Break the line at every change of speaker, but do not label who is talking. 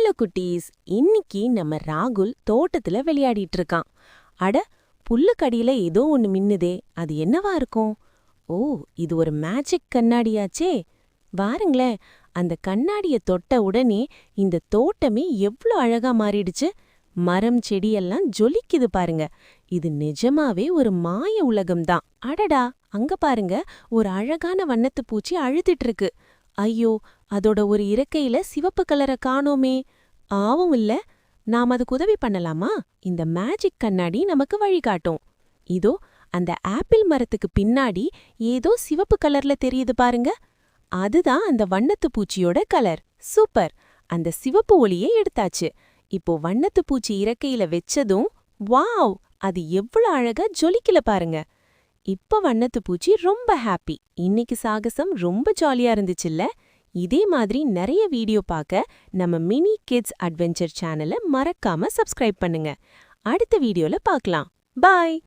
Hello குட்டீஸ், இன்னைக்கு நம்ம ராகுல் தோட்டத்துல விளையாடிட்டு இருக்கான். அட, புல்லுக்கடியில ஏதோ ஒன்னு மின்னுதே, அது என்னவா இருக்கும்? ஓ, இது ஒரு மேஜிக் கண்ணாடியாச்சே. வாருங்களேன், அந்த கண்ணாடிய தொட்ட உடனே இந்த தோட்டமே எவ்ளோ அழகா மாறிடுச்சு. மரம் செடியெல்லாம் ஜொலிக்குது பாருங்க. இது நிஜமாவே ஒரு மாய உலகம்தான். அடடா, அங்க பாருங்க, ஒரு அழகான வண்ணத்து பூச்சி அழுதுட்டு இருக்கு. ஐயோ, அதோட ஒரு இறக்கையில சிவப்பு கலரை காணோமே. ஆவும் இல்ல. நாம் அதுக்கு உதவி பண்ணலாமா? இந்த மேஜிக் கண்ணாடி நமக்கு வழிகாட்டும். இதோ அந்த ஆப்பிள் மரத்துக்கு பின்னாடி ஏதோ சிவப்பு கலர்ல தெரியுது பாருங்க. அதுதான் அந்த வண்ணத்து பூச்சியோட கலர். சூப்பர். அந்த சிவப்பு ஒளியை எடுத்தாச்சு. இப்போ வண்ணத்து பூச்சி இறக்கையில வெச்சதும் வாவ், அது எவ்வளவு அழகா ஜொலிக்கல பாருங்க. இப்ப வண்ணத்து பூச்சி ரொம்ப ஹாப்பி. இன்னைக்கு சாகசம் ரொம்ப ஜாலியா இருந்துச்சுல்ல? இதே மாதிரி நிறைய வீடியோ பார்க்க நம்ம மினி கிட்ஸ் அட்வென்ச்சர் சேனலை மறக்காம சப்ஸ்கிரைப் பண்ணுங்க. அடுத்த வீடியோல பார்க்கலாம். பாய்.